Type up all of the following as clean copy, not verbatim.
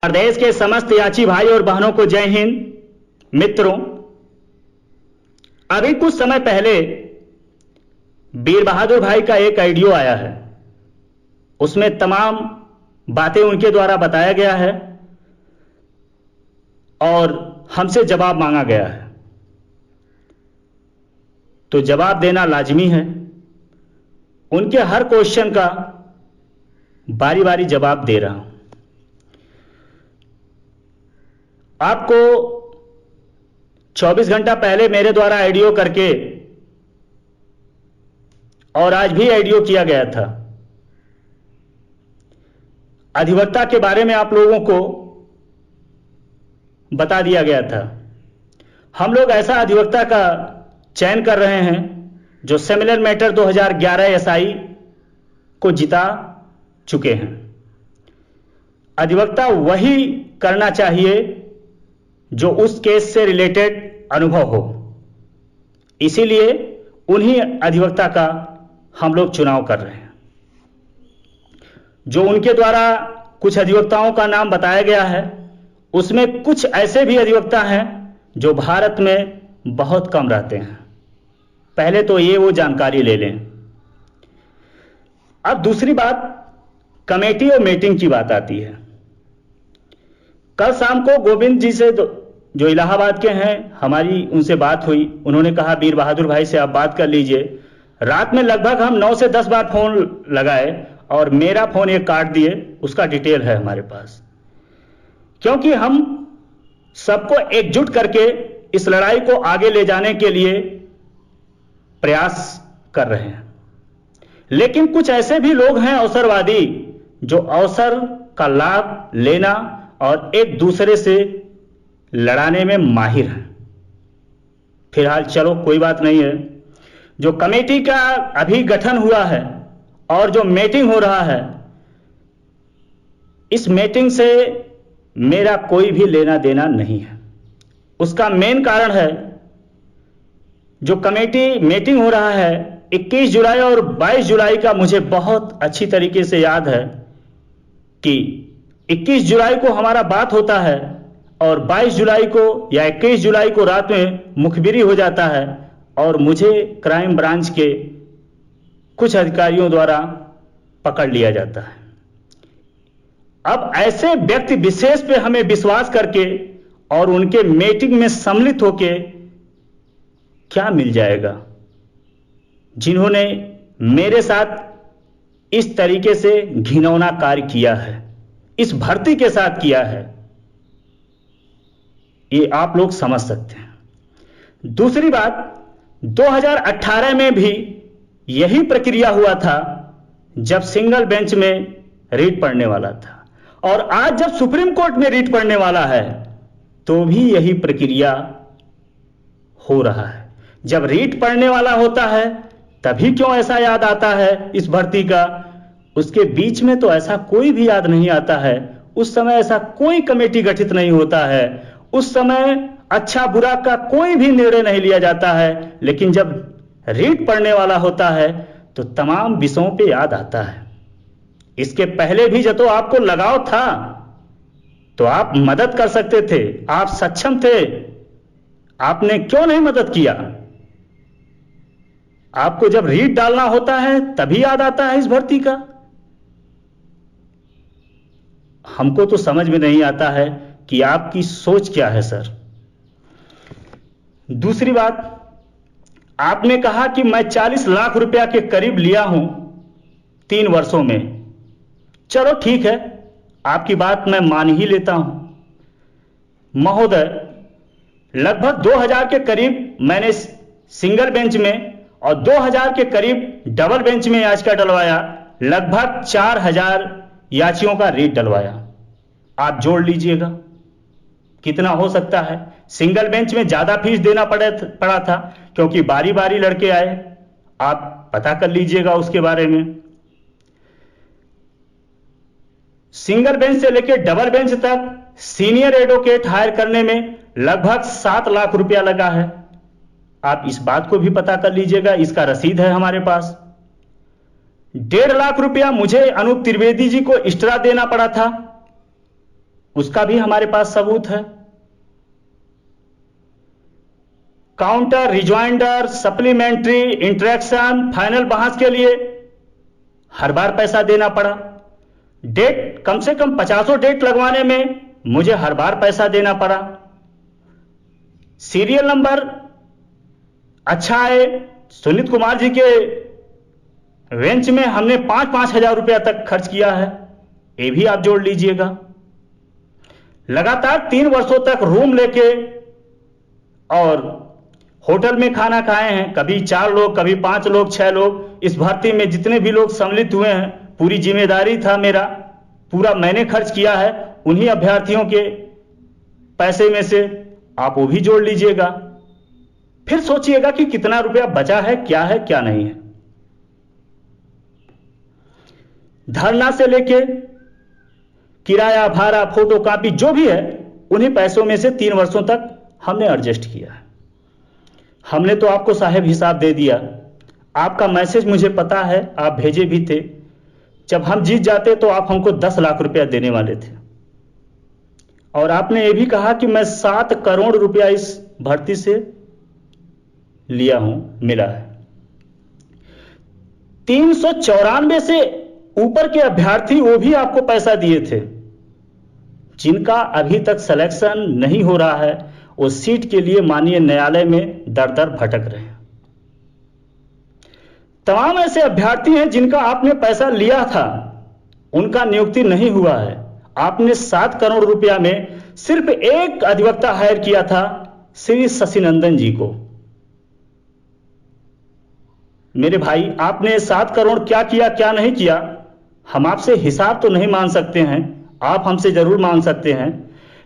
प्रदेश के समस्त याची भाई और बहनों को जय हिंद। मित्रों, अभी कुछ समय पहले वीर बहादुर भाई का एक ऑडियो आया है। उसमें तमाम बातें उनके द्वारा बताया गया है और हमसे जवाब मांगा गया है, तो जवाब देना लाजमी है। उनके हर क्वेश्चन का बारी बारी जवाब दे रहा हूं। आपको 24 घंटा पहले मेरे द्वारा ऑडियो करके और आज भी ऑडियो किया गया था। अधिवक्ता के बारे में आप लोगों को बता दिया गया था। हम लोग ऐसा अधिवक्ता का चयन कर रहे हैं जो सिमिलर मैटर 2011 एसआई को जिता चुके हैं। अधिवक्ता वही करना चाहिए जो उस केस से रिलेटेड अनुभव हो, इसीलिए उन्हीं अधिवक्ता का हम लोग चुनाव कर रहे हैं। जो उनके द्वारा कुछ अधिवक्ताओं का नाम बताया गया है, उसमें कुछ ऐसे भी अधिवक्ता हैं जो भारत में बहुत कम रहते हैं। पहले तो ये वो जानकारी ले लें। अब दूसरी बात, कमेटी और मीटिंग की बात आती है। कल शाम को गोविंद जी से जो इलाहाबाद के हैं, हमारी उनसे बात हुई। उन्होंने कहा वीर बहादुर भाई से आप बात कर लीजिए। रात में लगभग हम 9 से 10 बार फोन लगाए और मेरा फोन एक काट दिए। उसका डिटेल है हमारे पास, क्योंकि हम सबको एकजुट करके इस लड़ाई को आगे ले जाने के लिए प्रयास कर रहे हैं। लेकिन कुछ ऐसे भी लोग हैं अवसरवादी, जो अवसर का लाभ लेना और एक दूसरे से लड़ाने में माहिर हैं। फिलहाल चलो कोई बात नहीं है। जो कमेटी का अभी गठन हुआ है और जो मीटिंग हो रहा है, इस मीटिंग से मेरा कोई भी लेना देना नहीं है। उसका मेन कारण है, जो कमेटी मीटिंग हो रहा है 21 जुलाई और 22 जुलाई का, मुझे बहुत अच्छी तरीके से याद है कि 21 जुलाई को हमारा बात होता है और 22 जुलाई को या 21 जुलाई को रात में मुखबिरी हो जाता है और मुझे क्राइम ब्रांच के कुछ अधिकारियों द्वारा पकड़ लिया जाता है। अब ऐसे व्यक्ति विशेष पे हमें विश्वास करके और उनके मीटिंग में सम्मिलित होके क्या मिल जाएगा, जिन्होंने मेरे साथ इस तरीके से घिनौना कार्य किया है, इस भर्ती के साथ किया है, ये आप लोग समझ सकते हैं। दूसरी बात, 2018 में भी यही प्रक्रिया हुआ था जब सिंगल बेंच में रीट पढ़ने वाला था, और आज जब सुप्रीम कोर्ट में रीट पढ़ने वाला है तो भी यही प्रक्रिया हो रहा है। जब रीट पढ़ने वाला होता है तभी क्यों ऐसा याद आता है इस भर्ती का, उसके बीच में तो ऐसा कोई भी याद नहीं आता है। उस समय ऐसा कोई कमेटी गठित नहीं होता है, उस समय अच्छा बुरा का कोई भी निर्णय नहीं लिया जाता है। लेकिन जब रीट पढ़ने वाला होता है तो तमाम विषयों पे याद आता है। इसके पहले भी जब तो आपको लगाव था तो आप मदद कर सकते थे, आप सक्षम थे, आपने क्यों नहीं मदद किया? आपको जब रीट डालना होता है तभी याद आता है इस भर्ती का। हमको तो समझ में नहीं आता है कि आपकी सोच क्या है सर। दूसरी बात, आपने कहा कि मैं 40 लाख रुपया के करीब लिया हूं 3 वर्षों में। चलो ठीक है, आपकी बात मैं मान ही लेता हूं। महोदय, लगभग 2000 के करीब मैंने सिंगल बेंच में और 2000 के करीब डबल बेंच में याचिका डलवाया। लगभग 4000 याचियों का रीट डलवाया। आप जोड़ लीजिएगा कितना हो सकता है। सिंगल बेंच में ज्यादा फीस देना पड़ा था क्योंकि बारी बारी लड़के आए। आप पता कर लीजिएगा उसके बारे में। सिंगल बेंच से लेकर डबल बेंच तक सीनियर एडवोकेट हायर करने में लगभग 7 लाख रुपया लगा है। आप इस बात को भी पता कर लीजिएगा, इसका रसीद है हमारे पास। 1.5 लाख रुपया मुझे अनूप त्रिवेदी जी को एक्स्ट्रा देना पड़ा था। उसका भी हमारे पास सबूत है। Counter, rejoinder, supplementary, interaction, final बहस के लिए हर बार पैसा देना पड़ा। डेट, कम से कम 50 डेट लगवाने में मुझे हर बार पैसा देना पड़ा। सीरियल नंबर अच्छा है, सुनीत कुमार जी के बेंच में हमने 5-5 हजार रुपया तक खर्च किया है, ये भी आप जोड़ लीजिएगा। लगातार 3 वर्षों तक रूम लेके और होटल में खाना खाए हैं, कभी 4 लोग, कभी 5 लोग, 6 लोग। इस भर्ती में जितने भी लोग सम्मिलित हुए हैं, पूरी जिम्मेदारी था मेरा, पूरा मैंने खर्च किया है उन्हीं अभ्यर्थियों के पैसे में से, आप वो भी जोड़ लीजिएगा। फिर सोचिएगा कि कितना रुपया बचा है क्या नहीं है। धरना से लेके किराया, भाड़ा, फोटो कॉपी जो भी है, उन्हीं पैसों में से 3 वर्षों तक हमने एडजस्ट किया है। हमने तो आपको साहब हिसाब दे दिया, आपका मैसेज मुझे पता है, आप भेजे भी थे। जब हम जीत जाते तो आप हमको 10 लाख रुपया देने वाले थे, और आपने ये भी कहा कि मैं 7 करोड़ रुपया इस भर्ती से लिया हूं, मिला है। 394 से ऊपर के अभ्यर्थी वो भी आपको पैसा दिए थे, जिनका अभी तक सिलेक्शन नहीं हो रहा है, वो सीट के लिए माननीय न्यायालय में दर दर भटक रहे हैं। तमाम ऐसे अभ्यर्थी हैं जिनका आपने पैसा लिया था, उनका नियुक्ति नहीं हुआ है। आपने 7 करोड़ रुपया में सिर्फ एक अधिवक्ता हायर किया था, श्री शशिनंदन जी को। मेरे भाई, आपने 7 करोड़ क्या किया क्या नहीं किया, हम आपसे हिसाब तो नहीं मांग सकते हैं, आप हमसे जरूर मांग सकते हैं,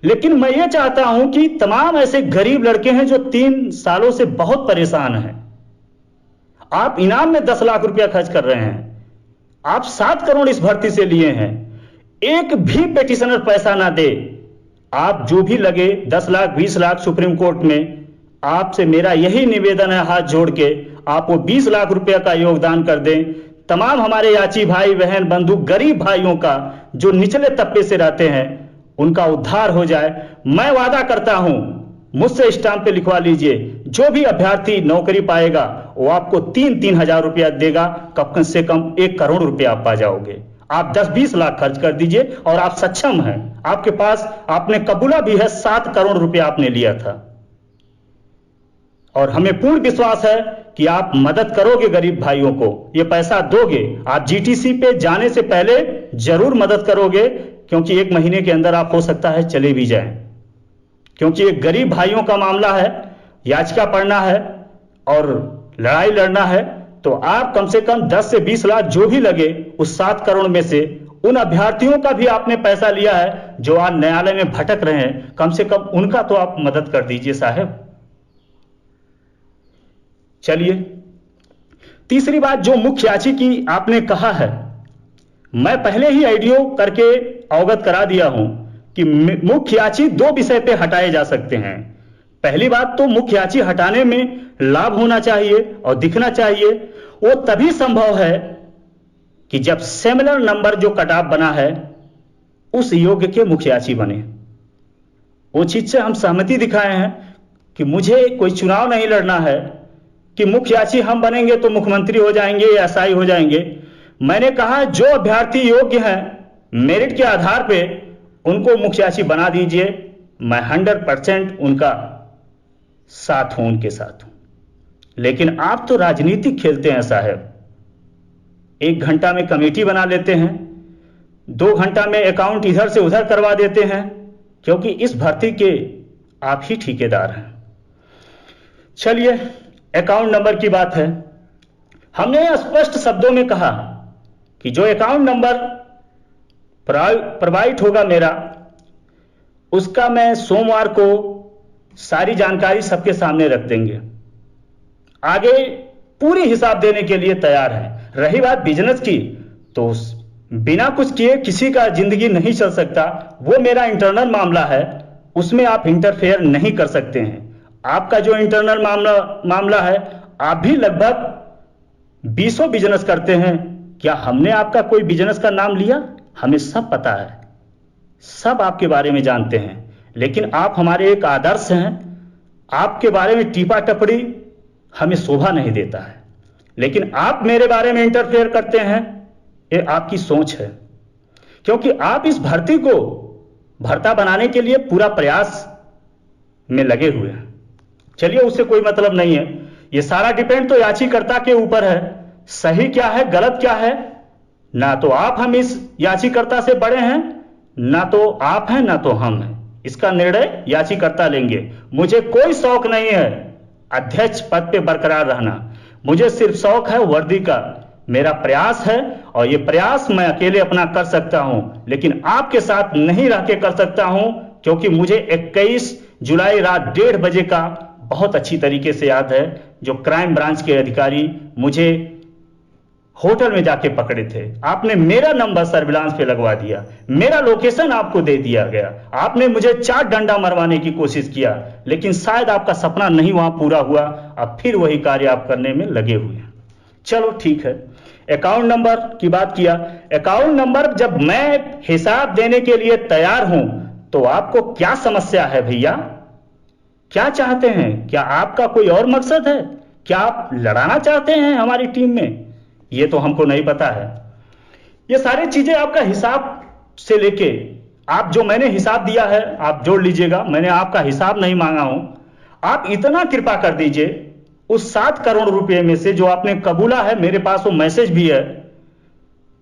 लेकिन मैं ये चाहता हूं कि तमाम ऐसे गरीब लड़के हैं जो 3 सालों से बहुत परेशान हैं। आप इनाम में 10 लाख रुपया खर्च कर रहे हैं, आप 7 करोड़ इस भर्ती से लिए हैं, एक भी पेटिशनर पैसा ना दे, आप जो भी लगे 10 लाख 20 लाख सुप्रीम कोर्ट में, आपसे मेरा यही निवेदन है हाथ जोड़ के, आप वो 20 लाख रुपया का योगदान कर दें। तमाम हमारे याची भाई बहन बंधु गरीब भाइयों का, जो निचले तबके से रहते हैं, उनका उद्धार हो जाए। मैं वादा करता हूं, मुझसे स्टाम्प पे लिखवा लीजिए, जो भी अभ्यर्थी नौकरी पाएगा वो आपको 3-3 हजार रुपया देगा, कम से कम 1 करोड़ रुपया आप पा जाओगे। आप 10-20 लाख खर्च कर दीजिए और आप सक्षम हैं, आपके पास, आपने कबूला भी है, 7 करोड़ रुपया आपने लिया था, और हमें पूर्ण विश्वास है कि आप मदद करोगे गरीब भाइयों को, ये पैसा दोगे। आप जीटीसी पे जाने से पहले जरूर मदद करोगे, क्योंकि 1 महीने के अंदर आप हो सकता है चले भी जाएं, क्योंकि ये गरीब भाइयों का मामला है, याचिका पढ़ना है और लड़ाई लड़ना है। तो आप कम से कम 10 से 20 लाख जो भी लगे, उस 7 करोड़ में से उन अभ्यर्थियों का भी आपने पैसा लिया है जो आज न्यायालय में भटक रहे हैं, कम से कम उनका तो आप मदद कर दीजिए साहब। चलिए, तीसरी बात जो मुख्य याची की आपने कहा है, मैं पहले ही आईडियो करके अवगत करा दिया हूं कि मुख्य याची 2 विषय पे हटाए जा सकते हैं। पहली बात तो मुख्य याची हटाने में लाभ होना चाहिए और दिखना चाहिए। वो तभी संभव है कि जब सिमिलर नंबर जो कट ऑफ बना है उस योग्य के मुख्य याची बने। वो चीज से हम सहमति दिखाए हैं कि मुझे कोई चुनाव नहीं लड़ना है कि मुख्य याची हम बनेंगे तो मुख्यमंत्री हो जाएंगे या एसआई हो जाएंगे। मैंने कहा जो अभ्यर्थी योग्य हैं, मेरिट के आधार पे उनको मुख्य याची बना दीजिए, मैं 100% उनका साथ हूं, उनके साथ हूं। लेकिन आप तो राजनीति खेलते हैं साहब, 1 घंटा में कमेटी बना लेते हैं, 2 घंटा में अकाउंट इधर से उधर करवा देते हैं, क्योंकि इस भर्ती के आप ही ठेकेदार हैं। चलिए, अकाउंट नंबर की बात है। हमने स्पष्ट शब्दों में कहा कि जो अकाउंट नंबर प्रोवाइड होगा मेरा, उसका मैं सोमवार को सारी जानकारी सबके सामने रख देंगे। आगे पूरी हिसाब देने के लिए तैयार है। रही बात बिजनेस की, तो बिना कुछ किए किसी का जिंदगी नहीं चल सकता, वो मेरा इंटरनल मामला है, उसमें आप इंटरफेयर नहीं कर सकते हैं। आपका जो इंटरनल मामला है, आप भी लगभग 20 बिजनेस करते हैं, क्या हमने आपका कोई बिजनेस का नाम लिया? हमें सब पता है। सब आपके बारे में जानते हैं, लेकिन आप हमारे एक आदर्श हैं। आपके बारे में टीपा टपड़ी हमें शोभा नहीं देता है, लेकिन आप मेरे बारे में इंटरफेयर करते हैं, ये आपकी सोच है। क्योंकि आप इस भर्ती को भर्ता बनाने के लिए पूरा प्रयास में लगे हुए हैं। चलिए, उससे कोई मतलब नहीं है। ये सारा डिपेंड तो याचिकाकर्ता के ऊपर है, सही क्या है गलत क्या है। ना तो आप हम इस याचिकाकर्ता से बड़े हैं, ना तो आप हैं, ना तो हम हैं। इसका निर्णय याचिकाकर्ता लेंगे। मुझे कोई शौक नहीं है अध्यक्ष पद पे बरकरार रहना, मुझे सिर्फ शौक है वर्दी का। मेरा प्रयास है और ये प्रयास मैं अकेले अपना कर सकता हूं, लेकिन आपके साथ नहीं रह के कर सकता हूं, क्योंकि मुझे 21 जुलाई रात 1:30 बजे का बहुत अच्छी तरीके से याद है, जो क्राइम ब्रांच के अधिकारी मुझे होटल में जाके पकड़े थे। आपने मेरा नंबर सर्विलांस पे लगवा दिया, मेरा लोकेशन आपको दे दिया गया, आपने मुझे 4 डंडा मरवाने की कोशिश किया, लेकिन शायद आपका सपना नहीं वहां पूरा हुआ। अब फिर वही कार्य आप करने में लगे हुए हैं। चलो ठीक है, अकाउंट नंबर की बात किया। अकाउंट नंबर जब मैं हिसाब देने के लिए तैयार हूं, तो आपको क्या समस्या है भैया? क्या चाहते हैं? क्या आपका कोई और मकसद है? क्या आप लड़ाना चाहते हैं हमारी टीम में? ये तो हमको नहीं पता है। ये सारी चीजें आपका हिसाब से लेके, आप जो मैंने हिसाब दिया है आप जोड़ लीजिएगा, मैंने आपका हिसाब नहीं मांगा हूं। आप इतना कृपा कर दीजिए, उस 7 करोड़ रुपए में से जो आपने कबूला है, मेरे पास वो मैसेज भी है,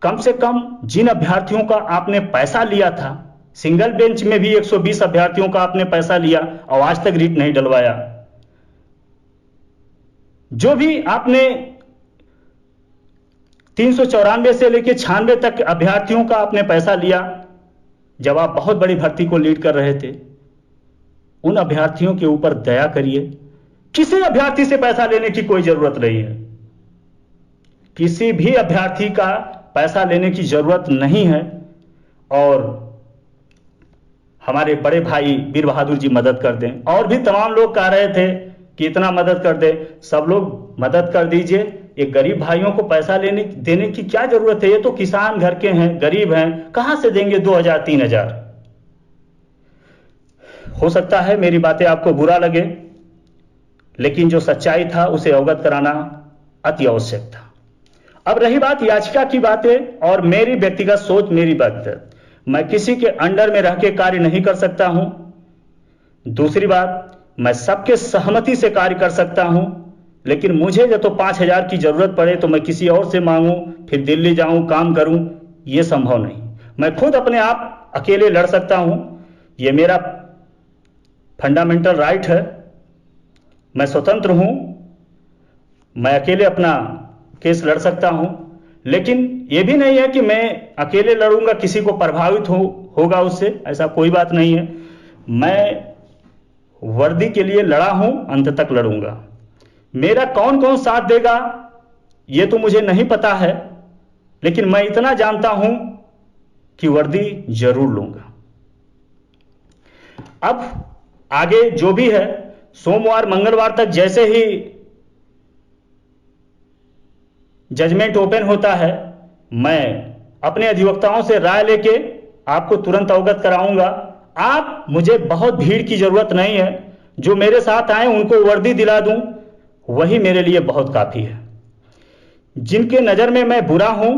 कम से कम जिन अभ्यर्थियों का आपने पैसा लिया था, सिंगल बेंच में भी 120 अभ्यर्थियों का आपने पैसा लिया और आज तक रीट नहीं डलवाया। जो भी आपने 394 से लेकर 96 तक अभ्यर्थियों का आपने पैसा लिया, जब आप बहुत बड़ी भर्ती को लीड कर रहे थे, उन अभ्यर्थियों के ऊपर दया करिए। किसी अभ्यर्थी से पैसा लेने की कोई जरूरत नहीं है, किसी भी अभ्यर्थी का पैसा लेने की जरूरत नहीं है। और हमारे बड़े भाई वीर बहादुर जी मदद कर दें, और भी तमाम लोग कह रहे थे कि इतना मदद कर दे, सब लोग मदद कर दीजिए। ये गरीब भाइयों को पैसा देने की क्या जरूरत है? ये तो किसान घर के हैं, गरीब हैं, कहां से देंगे 2000-3000? हो सकता है मेरी बातें आपको बुरा लगे, लेकिन जो सच्चाई था उसे अवगत कराना अति आवश्यक था। अब रही बात याचिका की बातें और मेरी व्यक्तिगत सोच, मेरी बात, मैं किसी के अंडर में रह के कार्य नहीं कर सकता हूं। दूसरी बात, मैं सबके सहमति से कार्य कर सकता हूं, लेकिन मुझे जब तो 5000 की जरूरत पड़े तो मैं किसी और से मांगूं, फिर दिल्ली जाऊं, काम करूं, यह संभव नहीं। मैं खुद अपने आप अकेले लड़ सकता हूं, यह मेरा फंडामेंटल राइट है। मैं स्वतंत्र हूं, मैं अकेले अपना केस लड़ सकता हूं, लेकिन यह भी नहीं है कि मैं अकेले लड़ूंगा, किसी को प्रभावित होगा उससे, ऐसा कोई बात नहीं है। मैं वर्दी के लिए लड़ा हूं, अंत तक लड़ूंगा। मेरा कौन कौन साथ देगा यह तो मुझे नहीं पता है, लेकिन मैं इतना जानता हूं कि वर्दी जरूर लूंगा। अब आगे जो भी है, सोमवार मंगलवार तक जैसे ही जजमेंट ओपन होता है, मैं अपने अधिवक्ताओं से राय लेके आपको तुरंत अवगत कराऊंगा। आप, मुझे बहुत भीड़ की जरूरत नहीं है, जो मेरे साथ आए उनको वर्दी दिला दूं, वही मेरे लिए बहुत काफी है। जिनके नजर में मैं बुरा हूं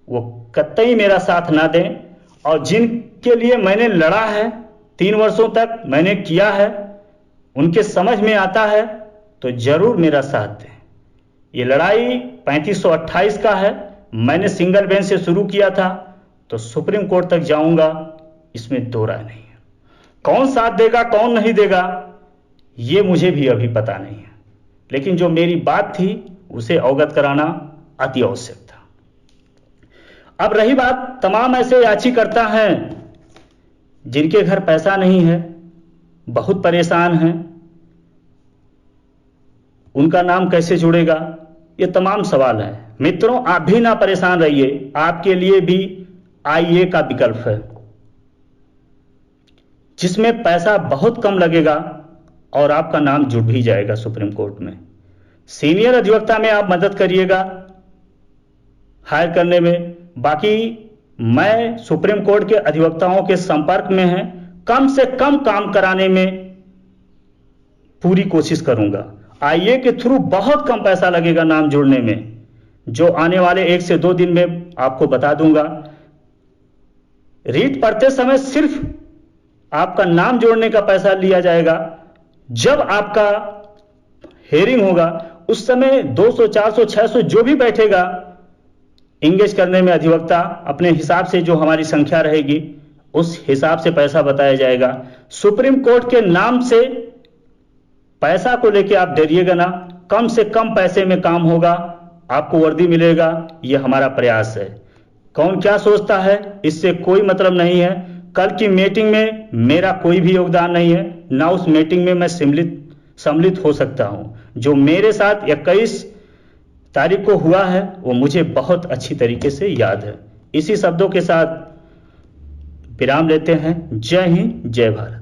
वो कतई मेरा साथ ना दें, और जिनके लिए मैंने लड़ा है, 3 वर्षों तक मैंने किया है, उनके समझ में आता है तो जरूर मेरा साथ दें। ये लड़ाई 3528 का है, मैंने सिंगल बेंच से शुरू किया था तो सुप्रीम कोर्ट तक जाऊंगा, इसमें दो राय नहीं है। कौन साथ देगा कौन नहीं देगा ये मुझे भी अभी पता नहीं है, लेकिन जो मेरी बात थी उसे अवगत कराना अति आवश्यक था। अब रही बात, तमाम ऐसे याचिकाकर्ता हैं जिनके घर पैसा नहीं है, बहुत परेशान हैं, उनका नाम कैसे जुड़ेगा, ये तमाम सवाल है। मित्रों, आप भी ना परेशान रहिए, आपके लिए भी आईए का विकल्प है, जिसमें पैसा बहुत कम लगेगा और आपका नाम जुड़ भी जाएगा सुप्रीम कोर्ट में। सीनियर अधिवक्ता में आप मदद करिएगा हायर करने में, बाकी मैं सुप्रीम कोर्ट के अधिवक्ताओं के संपर्क में है, कम से कम काम कराने में पूरी कोशिश करूंगा। आईए के थ्रू बहुत कम पैसा लगेगा नाम जोड़ने में, जो आने वाले 1 से 2 दिन में आपको बता दूंगा। रीट पढ़ते समय सिर्फ आपका नाम जोड़ने का पैसा लिया जाएगा। जब आपका हेयरिंग होगा उस समय 200, 400, 600 जो भी बैठेगा इंगेज करने में अधिवक्ता, अपने हिसाब से जो हमारी संख्या रहेगी उस हिसाब से पैसा बताया जाएगा। सुप्रीम कोर्ट के नाम से पैसा को लेके आप डरिएगा ना, कम से कम पैसे में काम होगा, आपको वर्दी मिलेगा, यह हमारा प्रयास है। कौन क्या सोचता है इससे कोई मतलब नहीं है। कल की मीटिंग में मेरा कोई भी योगदान नहीं है, ना उस मीटिंग में मैं सम्मिलित हो सकता हूं। जो मेरे साथ 21 तारीख को हुआ है वो मुझे बहुत अच्छी तरीके से याद है। इसी शब्दों के साथ विराम लेते हैं। जय हिंद, जय भारत।